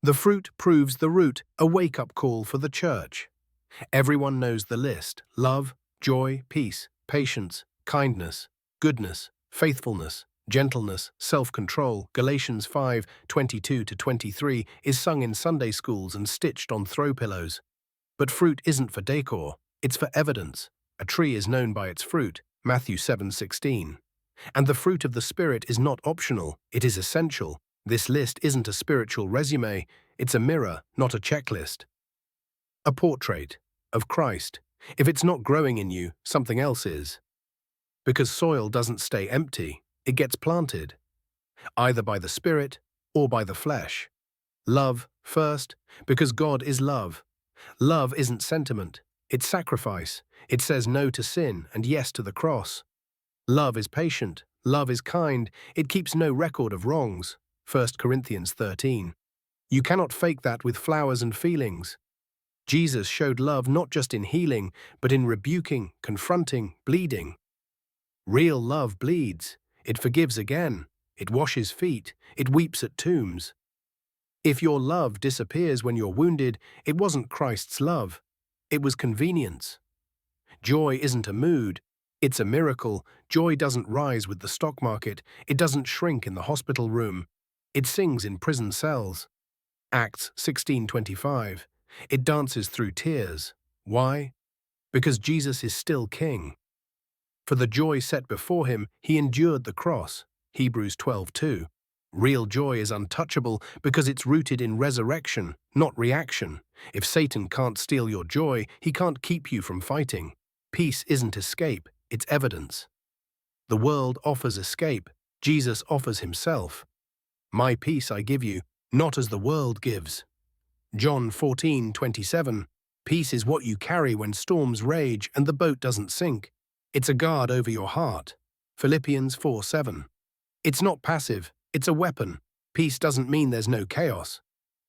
The fruit proves the root, a wake-up call for the church. Everyone knows the list: love, joy, peace, patience, kindness, goodness, faithfulness, gentleness, self-control. Galatians 5:22-23 is sung in Sunday schools and stitched on throw pillows. But fruit isn't for decor, it's for evidence. A tree is known by its fruit, Matthew 7:16. And the fruit of the Spirit is not optional, it is essential. This list isn't a spiritual resume, it's a mirror, not a checklist. A portrait of Christ. If it's not growing in you, something else is. Because soil doesn't stay empty, it gets planted, either by the Spirit or by the flesh. Love first, because God is love. Love isn't sentiment, it's sacrifice. It says no to sin and yes to the cross. Love is patient, love is kind, it keeps no record of wrongs. 1 Corinthians 13. You cannot fake that with flowers and feelings. Jesus showed love not just in healing, but in rebuking, confronting, bleeding. Real love bleeds. It forgives again. It washes feet. It weeps at tombs. If your love disappears when you're wounded, it wasn't Christ's love. It was convenience. Joy isn't a mood. It's a miracle. Joy doesn't rise with the stock market. It doesn't shrink in the hospital room. It sings in prison cells. Acts 16:25. It dances through tears. Why? Because Jesus is still king. For the joy set before him, he endured the cross. Hebrews 12:2. Real joy is untouchable because it's rooted in resurrection, not reaction. If Satan can't steal your joy, he can't keep you from fighting. Peace isn't escape, it's evidence. The world offers escape. Jesus offers himself. My peace I give you, not as the world gives. John 14:27. Peace is what you carry when storms rage and the boat doesn't sink. It's a guard over your heart. Philippians 4:7. It's not passive, it's a weapon. Peace doesn't mean there's no chaos.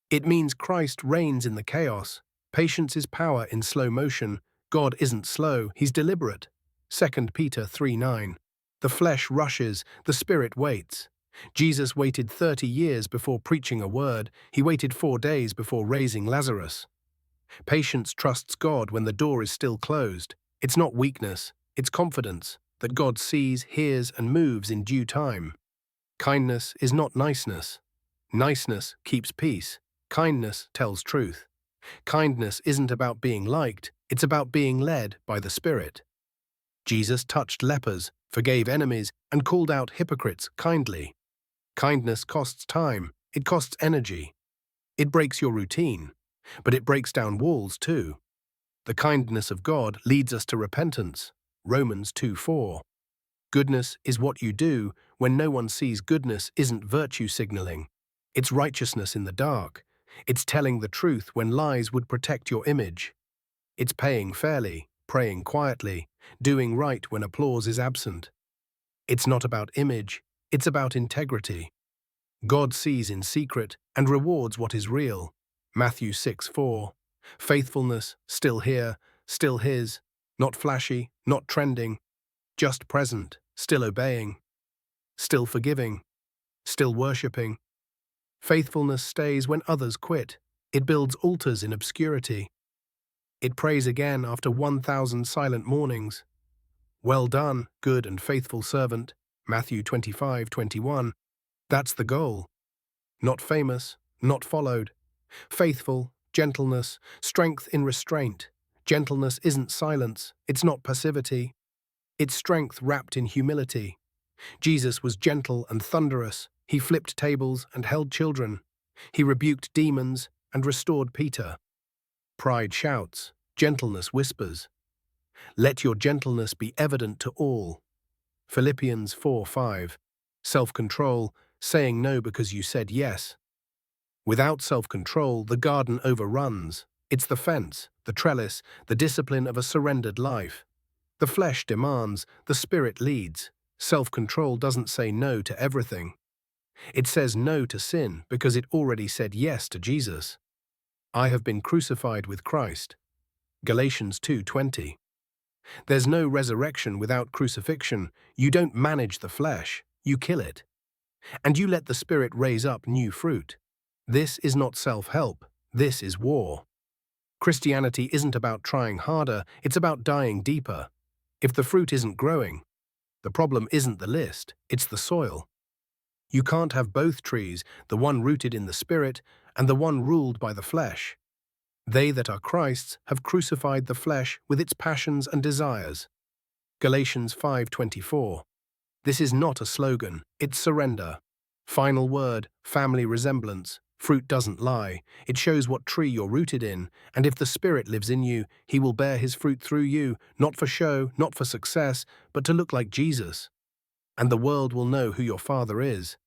It means Christ reigns in the chaos. Patience is power in slow motion. God isn't slow, he's deliberate. 2 Peter 3:9. The flesh rushes, the spirit waits. Jesus waited 30 years before preaching a word. He waited 4 days before raising Lazarus. Patience trusts God when the door is still closed. It's not weakness, it's confidence that God sees, hears, and moves in due time. Kindness is not niceness. Niceness keeps peace. Kindness tells truth. Kindness isn't about being liked, it's about being led by the Spirit. Jesus touched lepers, forgave enemies, and called out hypocrites kindly. Kindness costs time, it costs energy. It breaks your routine, but it breaks down walls too. The kindness of God leads us to repentance. Romans 2:4. Goodness is what you do when no one sees. Goodness isn't virtue signaling. It's righteousness in the dark. It's telling the truth when lies would protect your image. It's paying fairly, praying quietly, doing right when applause is absent. It's not about image, it's about integrity. God sees in secret and rewards what is real. Matthew 6:4. Faithfulness, still here, still his, not flashy, not trending, just present, still obeying, still forgiving, still worshipping. Faithfulness stays when others quit. It builds altars in obscurity. It prays again after 1,000 silent mornings. Well done, good and faithful servant. Matthew 25:21. That's the goal. Not famous, not followed. Faithful, gentleness, strength in restraint. Gentleness isn't silence, it's not passivity. It's strength wrapped in humility. Jesus was gentle and thunderous. He flipped tables and held children. He rebuked demons and restored Peter. Pride shouts, gentleness whispers. Let your gentleness be evident to all. Philippians 4:5. Self-control, saying no because you said yes. Without self-control, the garden overruns. It's the fence, the trellis, the discipline of a surrendered life. The flesh demands, the spirit leads. Self-control doesn't say no to everything. It says no to sin because it already said yes to Jesus. I have been crucified with Christ. Galatians 2:20. There's no resurrection without crucifixion. You don't manage the flesh, you kill it. And you let the Spirit raise up new fruit. This is not self-help, this is war. Christianity isn't about trying harder, it's about dying deeper. If the fruit isn't growing, the problem isn't the list, it's the soil. You can't have both trees, the one rooted in the Spirit and the one ruled by the flesh. They that are Christ's have crucified the flesh with its passions and desires. Galatians 5:24. This is not a slogan, it's surrender. Final word, family resemblance. Fruit doesn't lie. It shows what tree you're rooted in, and if the Spirit lives in you, He will bear His fruit through you, not for show, not for success, but to look like Jesus. And the world will know who your Father is.